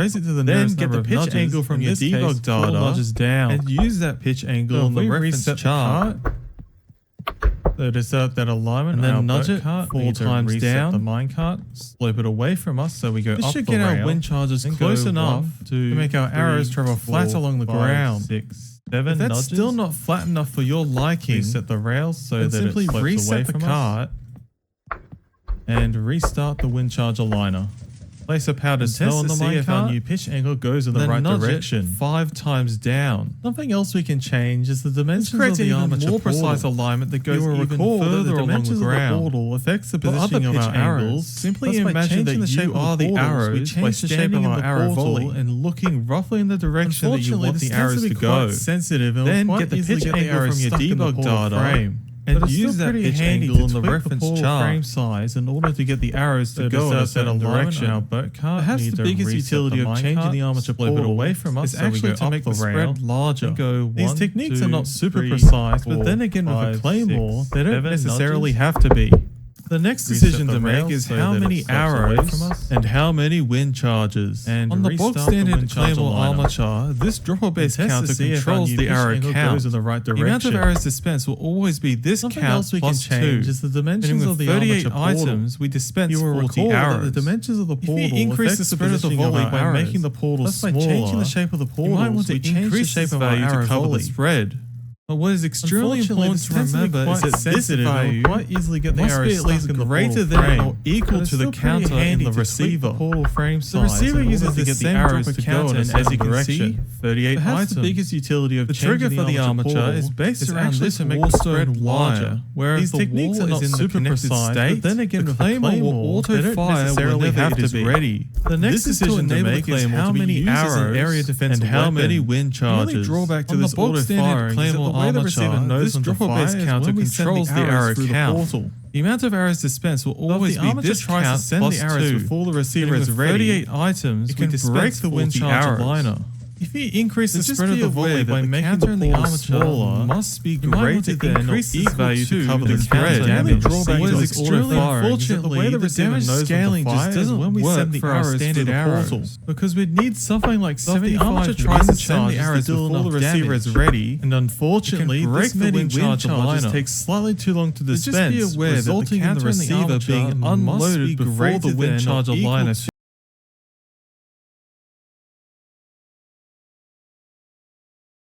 Trace it to the then nearest get number the of pitch nudges. angle from In your this case, debug 4 data nudges down, and use that pitch angle on the reference chart. So to set up that alignment, and then nudge nudge it 4 4 times down the minecart, slope it away from us so we go this up should the get rail, our wind charges and close go enough 1, to 2, make our 3, arrows travel 4, flat along the 5, ground. 6, 7 If that's nudges, still not flat enough for your liking, reset the rails so then that simply it slopes reset away the from cart and restart the wind charge aligner. Place a powdered snow on the see if our minecart, new pitch angle goes in the then right nudge direction. it 5 times down. Something else we can change is the dimensions creates of the an even armature more portal. precise alignment that goes You will even recall that further the along dimensions the of the ground. portal affects the For other positioning of pitch our angles, arrows. Simply thus by imagine changing that the shape you of the are the portals, arrows we by change the shape standing of in the our arrow portal volley. and looking roughly in the direction that you want Unfortunately, the arrows to go. sensitive and Then will get quite the pitch easily get the angle arrows from your stuck in the debug portal data frame. and But it's use still that pretty pitch handy angle to in the tweak the reference portal chart frame size in order to get the arrows to So go in a to set certain that alignment direction. on our boat cart, Perhaps need the to biggest reset utility the of changing the armature minecart, portal away from us is so we actually go to up make the the rail spread larger. and go These 1, techniques 2, are not super 3, precise, 4, but then again with 5, a claymore, 6, they don't 7 necessarily nudges. have to be. The next Reset decision the to make rails is so how that it many slopes away arrows from us and how many wind charges. and on the restart box the standard wind charge claymore aligner. armature, this dropper-based Test to counter see if our controls new the pitch arrow angle count. goes in the right The amount of direction. arrows dispensed will always be this Something count else we can plus change 2. is the dimensions Meaning of with the 38 armature portal. items, we dispense You will 40 recall arrows. that the dimensions of the If portal you increase the affects spread of the positioning volley our by arrows. making the portal Thus, by smaller, changing the shape of the portal, you might want to we change the increase shape this of our value arrow to cover volley. the spread. But what is extremely important to remember is that this value quite easily get the must arrows be at least stuck in the greater portal than frame. or equal But to the it's still pretty counter in handy the to tweak receiver. the portal frame The size receiver in order uses to the get the same arrows dropper to go counter, in a and as certain you can see, direction. 38 Perhaps items. the biggest utility of The trigger changing for the armature portal is based is around actually this to make wall the spread stone larger, larger, whereas These the techniques wall are not is in the super connected precise, state. but then again The with the claymore claymore will auto auto-fire fire necessarily whenever have it to is be. ready. The next This is to decision to enable make the is claymore how to be many used as an arrows area defensive and how weapon. many wind The only charges. drawback to On this the box standard auto-firing is that claymore the way the receiver armature, knows this when to dropper-based fire is counter when we send controls the the arrows arrow through the count. portal. The amount of arrows dispensed will So if always the be armature this tries to count send plus the arrows 2. before the receiver Meaning is with ready, 38 items, it we can dispense break the wind 40 charge arrows. liner. If you increase the Just spread of be the aware volley that by the making counter the and the portal armature smaller, must be you might want greater to than or increase this equal value to to cover the the spread. counter The only damage drawback received is is extremely auto-firing. unfortunately, The way the the receiver damage knows when to scaling fire just is doesn't when we work send the for our arrows standard through the arrows. portal. Because we'd need something like So if the 75 armature tries to wind send the charges arrows to deal before the enough receiver is damage. ready, And unfortunately, it can break this the many wind wind charge charges liner. takes slightly too long to Just be dispense, aware that the resulting in the counter and the receiver armature being must unloaded be before greater the wind than or charge equal aligner to